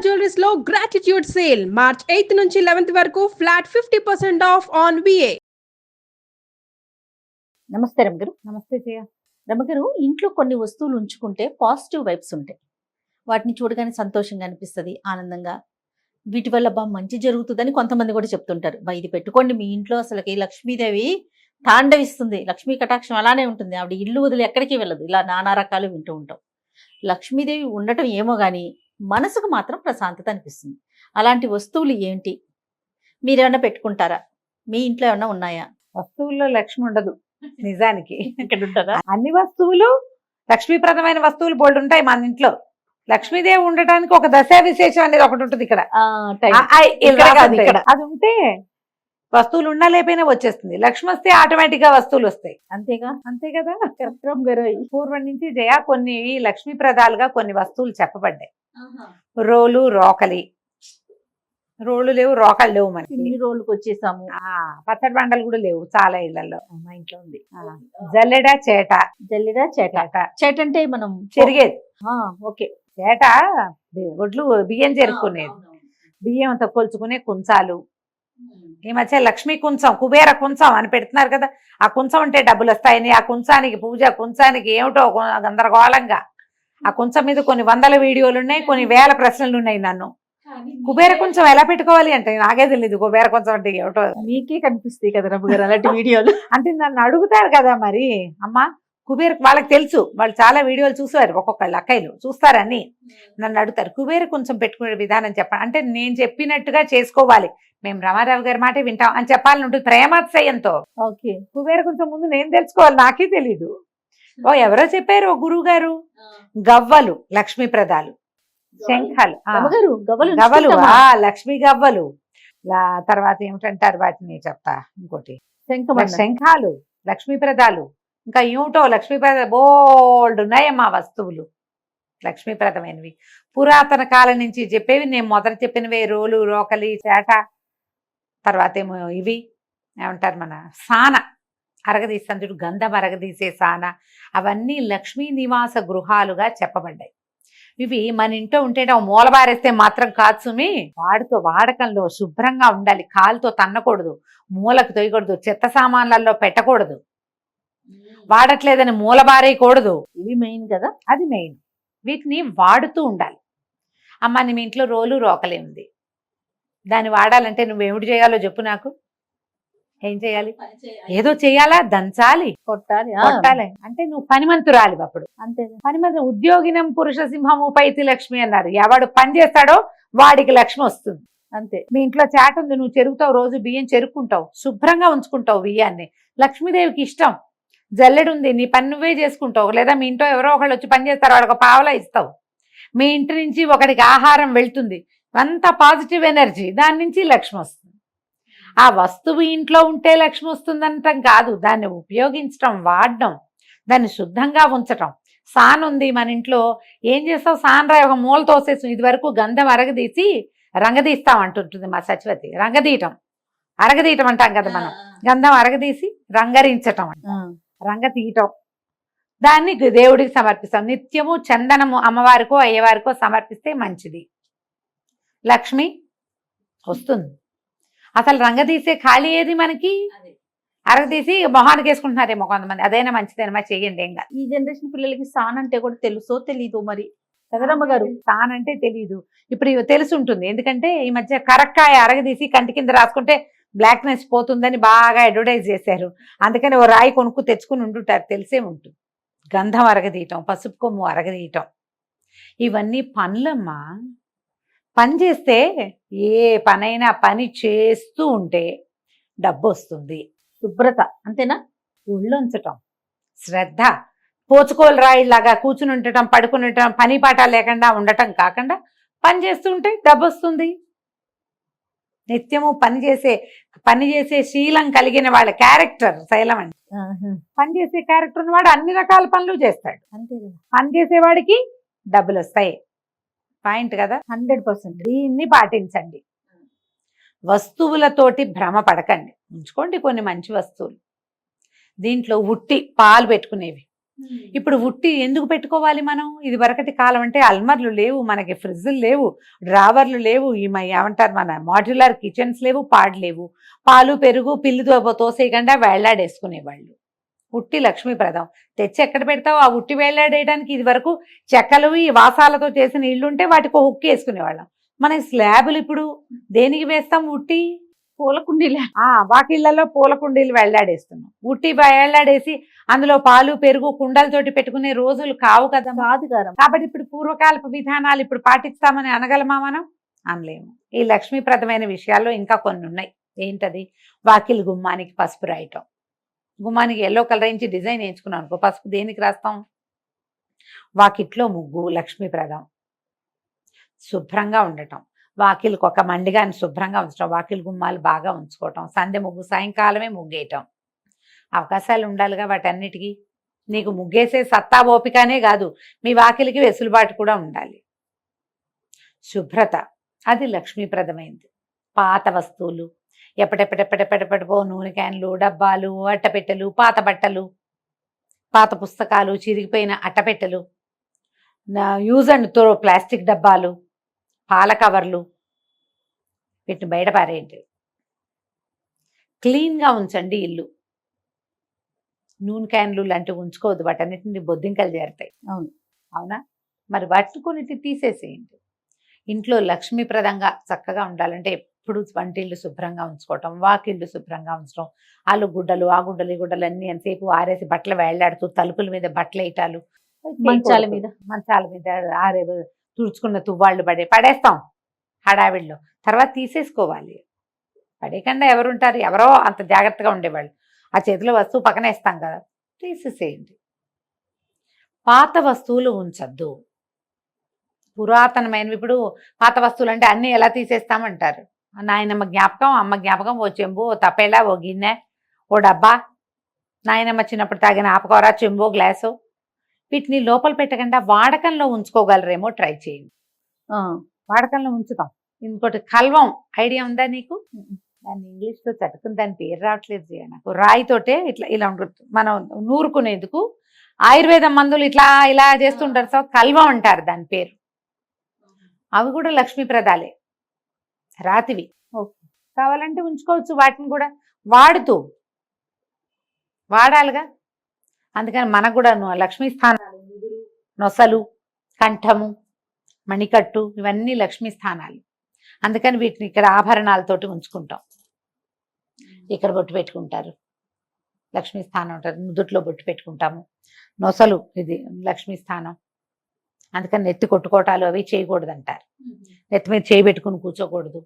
Jewelleries లో gratitude sale March 8 నుంచి 11 వరకు ఫ్లాట్ 50% ఆఫ్ ఆన్ విఏ. నమస్తే రమగారు. నమస్తే జయ. రమగారు, ఇంట్లో కొన్ని వస్తువులు ఉంచుకుంటే పాజిటివ్ వైబ్స్ ఉంటాయి. వాటిని చూడగానే సంతోషంగా అనిపిస్తుంది, ఆనందంగా. వీటి వల్ల మంచి జరుగుతుందని కొంతమంది కూడా చెప్తుంటారు. ఇది పెట్టుకోండి మీ ఇంట్లో, అసలుకి లక్ష్మీదేవి తాండవిస్తుంది, లక్ష్మీ కటాక్షం అలానే ఉంటుంది, ఆవిడ ఇల్లు వదిలి ఎక్కడికి వెళ్ళదు. ఇలా నానా రకాలు వింటూ ఉంటాం. లక్ష్మీదేవి ఉండటం ఏమో కానీ మనసుకు మాత్రం ప్రశాంతత అనిపిస్తుంది. అలాంటి వస్తువులు ఏంటి? మీరేమన్నా పెట్టుకుంటారా? మీ ఇంట్లో ఏమన్నా ఉన్నాయా? వస్తువుల్లో లక్ష్మి ఉండదు నిజానికి. ఇక్కడ ఉంటుందా? అన్ని వస్తువులు లక్ష్మీప్రదమైన వస్తువులు బోల్డ్ ఉంటాయి మన ఇంట్లో. లక్ష్మీదేవి ఉండటానికి ఒక దశా విశేషం అనేది ఒకటి ఉంటుంది ఇక్కడ. అది ఉంటే వస్తువులు ఉన్నా లేకపోయినా వచ్చేస్తుంది. లక్ష్మి వస్తే ఆటోమేటిక్ గా వస్తువులు వస్తాయి. అంతేగా? అంతే కదా. పూర్వం నుంచి జయ కొన్ని లక్ష్మీప్రదాలుగా కొన్ని వస్తువులు చెప్పబడ్డాయి. రోలు, రోకలి. రోళ్ళు లేవు, రోకలు లేవు మనకి. ఇన్ని రోళ్ళకి వచ్చేసాము. పచ్చడి బండలు కూడా లేవు చాలా ఇళ్లలో. మా ఇంట్లో ఉంది. జల్లెడ, చేట. జల్లిడా, చేట. చేట అంటే మనం చెరిగేది. ఓకే. చేట ఒడ్లు బియ్యం చెరుక్కునేది. బియ్యం అంతా కొలుచుకునే కుంచాలు. ఈ మధ్య లక్ష్మీ కుంచం, కుబేర కుంచం అని పెడుతున్నారు కదా. ఆ కుంచం ఉంటే డబ్బులు వస్తాయని, ఆ కుంచానికి పూజ, కుంచానికి ఏమిటో గందరగోళంగా. ఆ కుంచం మీద కొన్ని వందల వీడియోలు ఉన్నాయి, కొన్ని వేల ప్రశ్నలు ఉన్నాయి. నన్ను కుబేర కుంచం ఎలా పెట్టుకోవాలి అంటే నాకే తెలియదు. కుబేర కుంచం అంటే ఏమిటో. మీకే కనిపిస్తాయి కదా రమ్మ గారు అలాంటి వీడియోలు. అంటే నన్ను అడుగుతారు కదా, మరి అమ్మ కుబేర, వాళ్ళకి తెలుసు, వాళ్ళు చాలా వీడియోలు చూసారు, ఒక్కొక్కళ్ళు అక్కయ్యలు చూస్తారని నన్ను అడుగుతారు కుబేర కొంచెం పెట్టుకునే విధానం చెప్పండి అంటే. నేను చెప్పినట్టుగా చేసుకోవాలి, మేము రామారావు గారి మాట వింటాం అని చెప్పాలని ఉంటుంది ప్రేమాత్సయంతో. ఓకే. కుబేర కొంచెం ముందు నేను తెలుసుకోవాలి, నాకే తెలీదు. ఎవరో చెప్పారు గురువు గారు. గవ్వలు లక్ష్మీప్రదాలు. శంఖాలు, గవ్వలు, లక్ష్మీ గవ్వలు. తర్వాత ఏమిటంటారు వాటిని చెప్తా. ఇంకోటి శంఖాలు లక్ష్మీప్రదాలు. ఇంకా ఏమిటో లక్ష్మీప్రద బోల్డ్ ఉన్నాయమ్మా వస్తువులు లక్ష్మీప్రదమైనవి. పురాతన కాలం నుంచి చెప్పేవి నేను మొదట చెప్పినవే రోలు, రోకలి, చేట. తర్వాత ఏమో ఇవి ఏమంటారు మన సాన, అరగదీస్తాను చూడు, గంధం అరగదీసే సాన. అవన్నీ లక్ష్మీ నివాస గృహాలుగా చెప్పబడ్డాయి. ఇవి మన ఇంట్లో ఉంటే మూలబారేస్తే మాత్రం కాదు సుమి. వాడకంలో శుభ్రంగా ఉండాలి. కాలుతో తన్నకూడదు, మూలకు తొయ్యకూడదు, చెత్త సామాన్లలో పెట్టకూడదు, వాడట్లేదని మూలబారేయకూడదు. ఇవి మెయిన్ కదా. అది మెయిన్. వీటిని వాడుతూ ఉండాలి. అమ్మ నీ ఇంట్లో రోలు, రోకలే ఉంది, దాన్ని వాడాలంటే నువ్వేమిటి చేయాలో చెప్పు నాకు. ఏం చేయాలి? ఏదో చేయాలా, దంచాలి, కొట్టాలి. అంటే నువ్వు పనిమంతురాలి. అప్పుడు అంతే. పనిమంతు ఉద్యోగినం పురుష సింహము పైతి లక్ష్మి అన్నారు. ఎవడు పని చేస్తాడో వాడికి లక్ష్మి వస్తుంది. అంతే. మీ ఇంట్లో చాట ఉంది, నువ్వు చెరుకుతావు, రోజు బియ్యం చెరుక్కుంటావు, శుభ్రంగా ఉంచుకుంటావు బియ్యాన్ని, లక్ష్మీదేవికి ఇష్టం. జల్లెడు ఉంది, నీ పని నువ్వే చేసుకుంటావు. లేదా మీ ఇంట్లో ఎవరో ఒకళ్ళు వచ్చి పని చేస్తారు, వాడికి పావలా ఇస్తావు. మీ ఇంటి నుంచి ఒకడికి ఆహారం వెళ్తుంది, అంతా పాజిటివ్ ఎనర్జీ, దాని నుంచి లక్ష్మి వస్తుంది. ఆ వస్తువు ఇంట్లో ఉంటే లక్ష్మి వస్తుందంటాం కాదు, దాన్ని ఉపయోగించడం, వాడడం, దాన్ని శుద్ధంగా ఉంచటం. సాన్ ఉంది మన ఇంట్లో, ఏం చేస్తావు? సాన్ రాయి ఒక మూల తోసేసి, ఇది వరకు గంధం అరగదీసి రంగదీస్తాం అంటుంటుంది మా సచివతి. అరగదీయటం అంటాం కదా మనం. గంధం అరగదీసి రంగరించటం, రంగ తీయటం. దాన్ని దేవుడికి సమర్పిస్తాం. నిత్యము చందనము అమ్మవారికో అయ్యవారికో సమర్పిస్తే మంచిది, లక్ష్మి వస్తుంది. అసలు రంగదీసే ఖాళీ ఏది మనకి? అరగదీసి మొహానికి వేసుకుంటున్నారేమో కొంతమంది. అదైనా మంచిదేనమ్మా, చెయ్యండి. ఏం కాదు. ఈ జనరేషన్ పిల్లలకి సాన్ అంటే కూడా తెలుసో తెలీదు మరి కదరమ్మ గారు. సాన్ అంటే తెలీదు, ఇప్పుడు తెలిసి ఉంటుంది. ఎందుకంటే ఈ మధ్య కరక్కాయ అరగదీసి కంటి కింద రాసుకుంటే బ్లాక్నెస్ పోతుందని బాగా అడ్వర్టైజ్ చేశారు. అందుకని ఓ రాయి కొనుక్కు తెచ్చుకుని ఉంటుంటారు, తెలిసే ఉంటుంది. గంధం అరగదీయటం, పసుపు కొమ్ము అరగదీయటం, ఇవన్నీ పనులమ్మా. పని చేస్తే ఏ పనైనా పని చేస్తూ ఉంటే డబ్బు వస్తుంది. శుభ్రత అంతేనా? ఒళ్ళొంచటం, శ్రద్ధ, పోచుకోలు రాయిలాగా కూర్చుని ఉండటం, పడుకుని ఉండటం, పని పాట లేకుండా ఉండటం కాకుండా పని చేస్తూ ఉంటే డబ్బు వస్తుంది. నిత్యము పని చేసే శీలం కలిగిన వాళ్ళ క్యారెక్టర్ శైలం అండి. పని చేసే క్యారెక్టర్ వాడు అన్ని రకాల పనులు చేస్తాడు. అంతే కదా. పని చేసేవాడికి డబ్బులు వస్తాయి. పాయింట్ కదా. 100%. దీన్ని పాటించండి. వస్తువులతోటి భ్రమ పడకండి, ఉంచుకోండి కొన్ని మంచి వస్తువులు. దీంట్లో ఉట్టి పాలు పెట్టుకునేవి, ఇప్పుడు ఉట్టి ఎందుకు పెట్టుకోవాలి మనం? ఇది వరకటి కాలం అంటే అల్మర్లు లేవు, మనకి ఫ్రిడ్జ్లు లేవు, డ్రావర్లు లేవు, ఏమంటారు మన మాడ్యులర్ కిచెన్స్ లేవు, లేవు. పాలు పెరుగు పిల్లితో తోసేయకుండా వేళ్లాడేసుకునేవాళ్ళు. ఉట్టి లక్ష్మీప్రదం తెచ్చి ఎక్కడ పెడతావు? ఆ ఉట్టి వేళ్లాడేయడానికి ఇది వరకు చెక్కలు ఈ వాసాలతో చేసిన ఇళ్ళుంటే వాటికి ఒక హుక్కి వేసుకునేవాళ్ళం. మన స్లాబులు ఇప్పుడు దేనికి వేస్తాం? ఉట్టి పూల కుండీలే. వాకిళ్లలో పూల కుండీలు వేళ్లాడేస్తున్నాం. ఉట్టి వేళ్లాడేసి అందులో పాలు పెరుగు కుండలతోటి పెట్టుకునే రోజులు కావు కదా. కాదు గారు. కాబట్టి ఇప్పుడు పూర్వకాలపు విధానాలు ఇప్పుడు పాటిస్తామని అనగలమా మనం? అనలేము. ఈ లక్ష్మీప్రదమైన విషయాల్లో ఇంకా కొన్ని ఉన్నాయి. ఏంటది? వాకిలి గుమ్మానికి పసుపు రాయటం. గుమ్మానికి ఎల్లో కలర్ వేయించి డిజైన్ వేయించుకున్నాం అనుకో, పసుపు దేనికి రాస్తాం? వాకిట్లో ముగ్గు లక్ష్మీప్రదం. శుభ్రంగా ఉండటం, వాకిలికి ఒక మండిగాని శుభ్రంగా ఉంచడం, వాకిలి గుమ్మాలు బాగా ఉంచుకోవటం, సంధ్య ముగ్గు సాయంకాలమే ముగ్గేయటం. అవకాశాలు ఉండాలిగా వాటన్నిటికీ. నీకు ముగ్గేసే సత్తా ఓపికనే కాదు, మీ వాకిలికి వెసులుబాటు కూడా ఉండాలి. శుభ్రత అది లక్ష్మీప్రదమైంది. పాత వస్తువులు ఎప్పటెప్పటెప్పటెప్పటెప్పటిపో నూనె క్యాన్లు, డబ్బాలు, అట్టపెట్టెలు, పాత బట్టలు, పాత పుస్తకాలు, చిరిగిపోయిన అట్టపెట్టెలు, యూజ్ అండ్ త్రో ప్లాస్టిక్ డబ్బాలు, పాల కవర్లు, వీటిని బయట పారేయండి. క్లీన్గా ఉంచండి ఇల్లు. నూనె క్యాన్లు లాంటివి ఉంచుకోవద్దు, వాటన్నిటిని బొద్దింకలు చేరుతాయి. అవునా? మరి వాటిని కొన్నిటి తీసేసేయండి. ఇంట్లో లక్ష్మీప్రదంగా చక్కగా ఉండాలంటే ఎప్పుడు వంటిల్లు శుభ్రంగా ఉంచుకోవటం, వాకిళ్ళు శుభ్రంగా ఉంచడం, ఆలు గుడ్డలు ఆ గుడ్డలు ఈ గుడ్డలు అన్నీ ఎంతసేపు ఆరేసి బట్టలు వేళ్లాడుతూ తలుపుల మీద బట్టలు వేయటాలు, మంచాల మీద ఆరే తుడుచుకున్న తువ్వాళ్ళు పడేస్తాం హడావిడిలో. తర్వాత తీసేసుకోవాలి. పడేయకుండా ఎవరుంటారు? ఎవరో అంత జాగ్రత్తగా ఉండేవాళ్ళు. ఆ చేతిలో వస్తువు పక్కన వేస్తాం కదా, తీసేసేయండి. పాత వస్తువులు ఉంచద్దు. పురాతనమైనవి. ఇప్పుడు పాత వస్తువులు అంటే అన్నీ ఎలా తీసేస్తామంటారు. నాయనమ్మ జ్ఞాపకం, అమ్మ జ్ఞాపకం, ఓ చెంబు, ఓ తపేలా, ఓ గిన్నె, ఓ డబ్బా, నాయనమ్మ చిన్నప్పుడు తాగిన ఆపకూర, చెంబు, గ్లాసు, వీటిని లోపల పెట్టకుండా వాడకంలో ఉంచుకోగలరేమో ట్రై చేయండి. వాడకంలో ఉంచుతాం. ఇంకోటి కల్వం ఐడియా ఉందా నీకు? దాన్ని ఇంగ్లీష్లో చదువుకుని దాని పేరు రావట్లేదు నాకు. రాయితోటే ఇట్లా ఇలా ఉంటుంది, మనం నూరుకునేందుకు ఆయుర్వేదం మందులు ఇట్లా ఇలా చేస్తుంటారు. సో కల్వం అంటారు దాని పేరు. అవి కూడా లక్ష్మీప్రదాలే, రాతివి. కావాలంటే ఉంచుకోవచ్చు. వాటిని కూడా వాడాలిగా. అందుకని మనకు కూడా లక్ష్మీ స్థానాలు, నొసలు, కంఠము, మణికట్టు, ఇవన్నీ లక్ష్మీ స్థానాలు. అందుకని వీటిని ఇక్కడ ఆభరణాలతోటి ఉంచుకుంటాం. ఇక్కడ బొట్టు పెట్టుకుంటారు, లక్ష్మీ స్థానం ఉంటారు. నుదుట్లో బొట్టు పెట్టుకుంటాము. నొసలు ఇది లక్ష్మీ స్థానం. అందుకని నెత్తి కొట్టుకోవటాలు అవి చేయకూడదు అంటారు. నెత్తి మీద చేయి పెట్టుకుని కూర్చోకూడదు,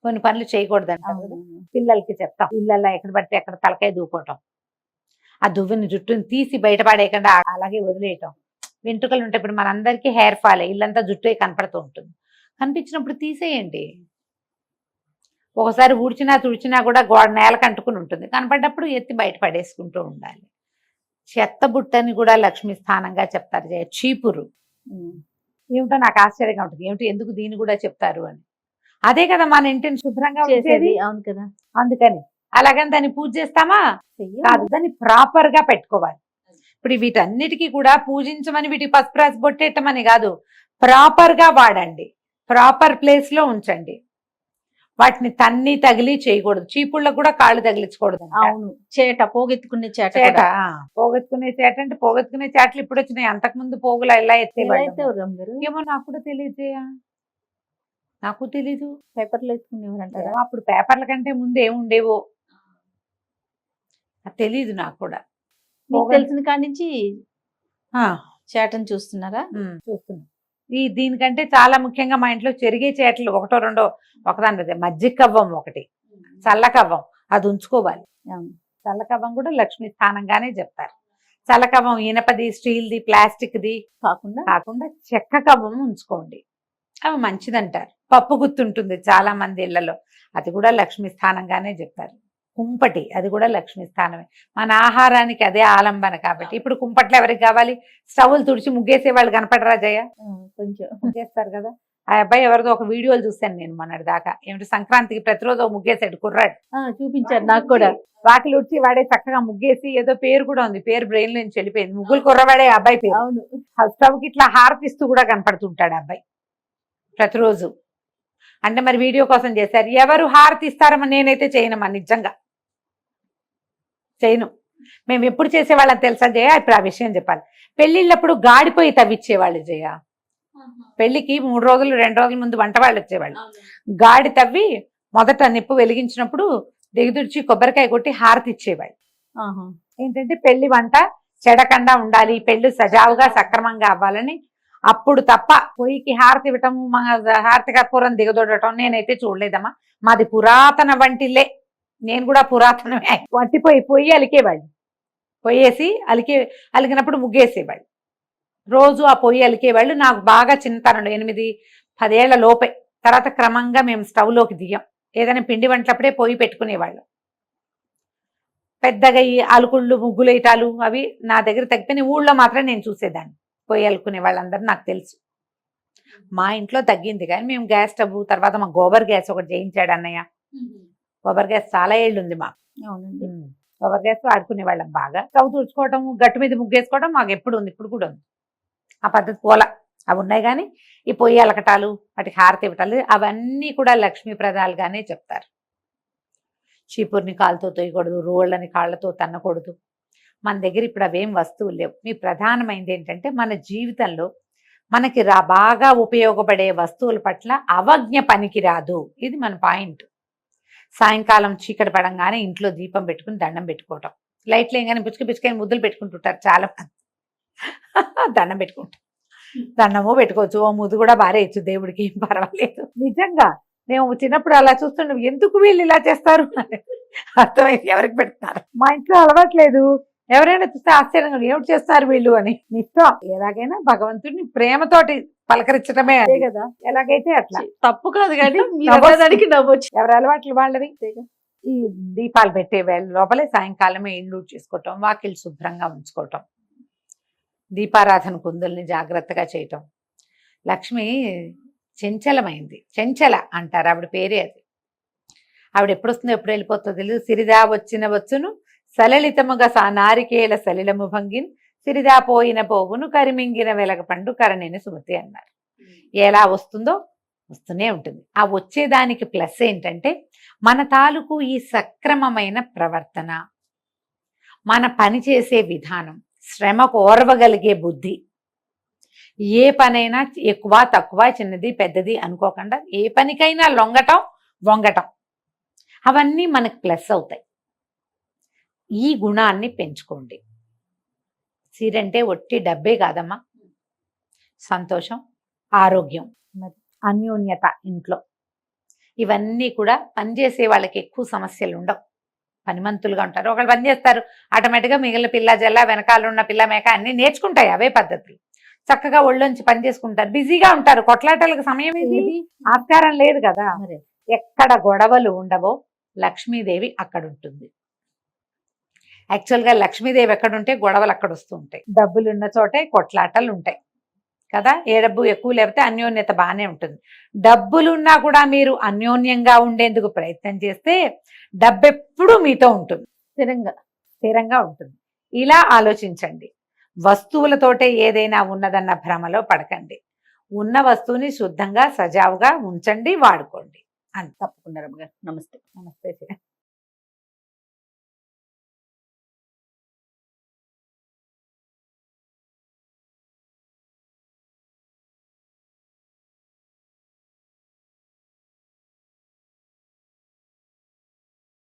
కొన్ని పనులు చేయకూడదు అంటారు కదా. పిల్లలకి చెప్తాం, ఇళ్ళల్లో ఎక్కడ పడితే ఎక్కడ తలకాయ దూకోవటం, ఆ దువ్విని జుట్టుని తీసి బయటపడేయకుండా అలాగే వదిలేయటం. వెంట్రుకలు ఉంటే ఇప్పుడు మనందరికీ హెయిర్ ఫాల్, ఇల్లంతా జుట్టు కనపడుతూ ఉంటుంది. కనిపించినప్పుడు తీసేయండి. ఒకసారి ఊడ్చినా తుడిచినా కూడా నేలకు అంటుకుని ఉంటుంది. కనపడ్డప్పుడు ఎత్తి బయట పడేసుకుంటూ ఉండాలి. చెత్త బుట్టని కూడా లక్ష్మీ స్థానంగా చెప్తారు. చీపురు ఏమిటో నాకు ఆశ్చర్యంగా ఉంటుంది, ఏమిటి ఎందుకు దీన్ని కూడా చెప్తారు అని. అదే కదా మన ఇంటిని శుభ్రంగా ఉంచేది. అవును కదా. అందుకని అలాగని దాన్ని పూజ చేస్తామా? కాదు, దాన్ని ప్రాపర్ గా పెట్టుకోవాలి. ఇప్పుడు వీటన్నిటికీ కూడా పూజించమని, వీటి పసుపు రాసి బొట్టేయటమని కాదు, ప్రాపర్ గా వాడండి, ప్రాపర్ ప్లేస్ లో ఉంచండి. వాటిని తన్ని తగిలి చేయకూడదు. చీపుళ్ళకు కూడా కాళ్ళు తగిలించకూడదు. అవును, పోగెత్తుకునే చేట. పోగెత్తుకునే చేట అంటే పోగెత్తుకునే చేటలు ఇప్పుడు వచ్చినాయి. అంతకుముందు పోగులు ఎలా ఎత్తేవాళ్ళు ఏమో నాకు కూడా తెలియజేయా, నాకు తెలీదు. పేపర్లు ఎత్తుకునేవారంటారా? అప్పుడు పేపర్ల కంటే ముందు ఏముండేవో తెలీదు నాకు కూడా. తెలిసిన కాడి నుంచి చేటను చూస్తున్నారా? చూస్తున్నా. దీనికంటే చాలా ముఖ్యంగా మా ఇంట్లో చెరిగే చేటలు ఒకటో రెండో, ఒకదాని మీద మజ్జిగ కవ్వం ఒకటి, చల్లకవ్వం, అది ఉంచుకోవాలి. చల్లకవ్వం కూడా లక్ష్మీ స్థానంగానే చెప్తారు. చల్లకవ్వం ఇనపది, స్టీల్ది, ప్లాస్టిక్ది కాకుండా చెక్క కవ్వం ఉంచుకోండి, అవి మంచిదంటారు. పప్పు గుర్తుంటుంది చాలా మంది ఇళ్లలో, అది కూడా లక్ష్మీ స్థానంగానే చెప్తారు. కుంపటి, అది కూడా లక్ష్మీ స్థానమే. మన ఆహారానికి అదే ఆలంబన కాబట్టి. ఇప్పుడు కుంపట్లు ఎవరికి కావాలి? స్టవ్లు తుడిచి ముగ్గేసే వాళ్ళు కనపడరా జయ? కొంచెం ముగ్గేస్తారు కదా, ఆ అబ్బాయి ఎవరిదో ఒక వీడియోలు చూశాను నేను మొన్నటి దాకా. ఏమిటి సంక్రాంతికి ప్రతిరోజు ఓ ముగ్గేసాడు కుర్రాడు. చూపించారు నాకు కూడా. వాకిలి ఉడిచి వాడే చక్కగా ముగ్గేసి, ఏదో పేరు కూడా ఉంది, పేరు బ్రెయిన్ లో నుంచి వెళ్ళిపోయింది. ముగ్గులు కుర్రవాడే ఆ అబ్బాయి పేరు. అవును. స్టవ్ కి ఇట్లా హారతిస్తూ కూడా కనపడుతుంటాడు ఆ అబ్బాయి ప్రతిరోజు. అంటే మరి వీడియో కోసం చేశారు. ఎవరు హారతి ఇస్తారమ్మా? నేనైతే చేయనమ్మా, నిజంగా చేయను. మేము ఎప్పుడు చేసేవాళ్ళని తెలుసా జయ? ఇప్పుడు ఆ విషయం చెప్పాలి. పెళ్ళిళ్ళప్పుడు గాడిపోయి తవ్విచ్చేవాళ్ళు జయ. పెళ్లికి 3 రోజులు 2 రోజుల ముందు వంట వాళ్ళు వచ్చేవాళ్ళు. గాడి తవ్వి మొదట నిప్పు వెలిగించినప్పుడు దిగుదుడిచి కొబ్బరికాయ కొట్టి హారతి ఇచ్చేవాళ్ళు. ఏంటంటే పెళ్లి వంట చెడకుండా ఉండాలి, పెళ్లి సజావుగా సక్రమంగా అవ్వాలని. అప్పుడు తప్ప పొయ్యికి హారతి ఇవ్వటం, హారతి కర్పూరం దిగదొడటం నేనైతే చూడలేదమ్మా. మాది పురాతన వంటిల్లే, నేను కూడా పురాతనమే. వట్టిపోయి పొయ్యి అలికేవాళ్ళు, పొయ్యేసి అలికినప్పుడు ముగ్గేసేవాళ్ళు. రోజు ఆ పొయ్యి అలికేవాళ్ళు. నాకు బాగా చిన్నతనంలో 8-10 ఏళ్ల లోపే. తర్వాత క్రమంగా మేము స్టవ్లోకి దిగాం. ఏదైనా పిండి వంటలప్పుడే పొయ్యి పెట్టుకునేవాళ్ళు. పెద్దగా ఈ అలుకుళ్ళు ముగ్గులు వేయటాలు అవి నా దగ్గర తగ్గిపోయిన. ఊళ్ళో మాత్రం నేను చూసేదాన్ని పొయ్యి అలుకునే వాళ్ళందరూ నాకు తెలుసు. మా ఇంట్లో తగ్గింది, కానీ మేము గ్యాస్ స్టవ్, తర్వాత మా గోబర్ గ్యాస్ ఒకటి చేయించాడు అన్నయ్య. గోబర్ గ్యాస్ చాలా ఏళ్ళు ఉంది మాకు. గోబర్ గ్యాస్ వాడుకునే వాళ్ళం బాగా. స్టవ్ తుడుచుకోవటం, గట్టు మీద ముగ్గేసుకోవడం మాకు ఎప్పుడు ఉంది, ఇప్పుడు కూడా ఉంది. ఆ పద్ధతి పోలా. అవి ఉన్నాయి, కానీ ఈ పొయ్యి అలకటాలు, వాటికి హారతి ఇవ్వటాలు అవన్నీ కూడా లక్ష్మీప్రదాలుగానే చెప్తారు. చీపుర్ని కాలుతో తొయ్యకూడదు, రోళ్ళని కాళ్ళతో తన్నకూడదు. మన దగ్గర ఇప్పుడు అవేం వస్తువులు లేవు. మీ ప్రధానమైనది ఏంటంటే మన జీవితంలో మనకి బాగా ఉపయోగపడే వస్తువుల పట్ల అవజ్ఞ పనికి రాదు. ఇది మన పాయింట్. సాయంకాలం చీకటి పడంగానే ఇంట్లో దీపం పెట్టుకుని దండం పెట్టుకోవటం. లైట్లు వేయగానే పిచ్చుకొని ముద్దులు పెట్టుకుంటుంటారు చాలా మంది. దండం పెట్టుకుంటాం. దండము పెట్టుకోవచ్చు, ఓ ముద్దు కూడా బారేయచ్చు, దేవుడికి ఏం పర్వాలేదు. నిజంగా మేము చిన్నప్పుడు అలా చూస్తున్నాం, ఎందుకు వీళ్ళు ఇలా చేస్తారు అర్థమైంది. ఎవరికి పెడుతున్నారు? మా ఇంట్లో అలవాట్లేదు. ఎవరైనా చూస్తే ఆశ్చర్యంగా, ఏమిటి చేస్తారు వీళ్ళు అని. నిత్యం ఎలాగైనా భగవంతుడిని ప్రేమతోటి పలకరించడమే కదా. ఎలాగైతే అట్లా తప్పు కాదు, కానీ నవ్వచ్చు. ఎవరి అలవాట్లు వాళ్ళవి. ఈ దీపాలు పెట్టే వేళ లోపలే సాయంకాలమే ఇల్లు చేసుకోవటం, వాకిళ్ళు శుభ్రంగా ఉంచుకోవటం, దీపారాధన కుందుల్ని జాగ్రత్తగా చేయటం. లక్ష్మి చెంచలమైంది, చెంచల అంటారు ఆవిడ పేరే అది. ఆవిడ ఎప్పుడు వస్తుందో ఎప్పుడు వెళ్ళిపోతుందో తెలియదు. సిరిదా వచ్చిన వచ్చును సలలితముగా నారికేల సలిలము భంగిన్, సిరిదా పోయిన పోగును కరిమింగిన వెలగ పండు కరణిని సుమతి అన్నారు. ఎలా వస్తుందో వస్తూనే ఉంటుంది. ఆ వచ్చేదానికి ప్లస్ ఏంటంటే మన తాలూకు ఈ సక్రమమైన ప్రవర్తన, మన పని చేసే విధానం, శ్రమ కోరవగలిగే బుద్ధి, ఏ పనైనా ఎక్కువ తక్కువ చిన్నది పెద్దది అనుకోకుండా ఏ పనికైనా లొంగటం వంగటం, అవన్నీ మనకు ప్లస్ అవుతాయి. ఈ గుణాన్ని పెంచుకోండి. సిరంటే ఒట్టి డబ్బే కాదమ్మా, సంతోషం, ఆరోగ్యం, మరి అన్యోన్యత ఇంట్లో, ఇవన్నీ కూడా పనిచేసే వాళ్ళకి ఎక్కువ సమస్యలు ఉండవు. పనిమంతులుగా ఉంటారు. ఒకళ్ళు పని చేస్తారు, ఆటోమేటిక్గా మిగిలిన పిల్ల జల్ల వెనకాల ఉన్న పిల్ల మేక అన్ని నేర్చుకుంటాయి. అవే పద్ధతులు. చక్కగా ఒళ్ళొంచి పని చేసుకుంటారు, బిజీగా ఉంటారు. కొట్లాటలకు సమయం ఏది? ఆస్కారం లేదు కదా. ఎక్కడ గొడవలు ఉండవో లక్ష్మీదేవి అక్కడ ఉంటుంది. యాక్చువల్గా లక్ష్మీదేవి ఎక్కడుంటే గొడవలు అక్కడ వస్తూ ఉంటాయి. డబ్బులు ఉన్న చోటే కొట్లాటలు ఉంటాయి కదా. ఏ డబ్బు ఎక్కువ లేకపోతే అన్యోన్యత బాగానే ఉంటుంది. డబ్బులున్నా కూడా మీరు అన్యోన్యంగా ఉండేందుకు ప్రయత్నం చేస్తే డబ్బు ఎప్పుడూ మీతో ఉంటుంది, స్థిరంగా ఉంటుంది. ఇలా ఆలోచించండి. వస్తువులతోటే ఏదైనా ఉన్నదన్న భ్రమలో పడకండి. ఉన్న వస్తువుని శుద్ధంగా సజావుగా ఉంచండి, వాడుకోండి. అంత తప్పకుండా రమ్మ గారు. నమస్తే. నమస్తే.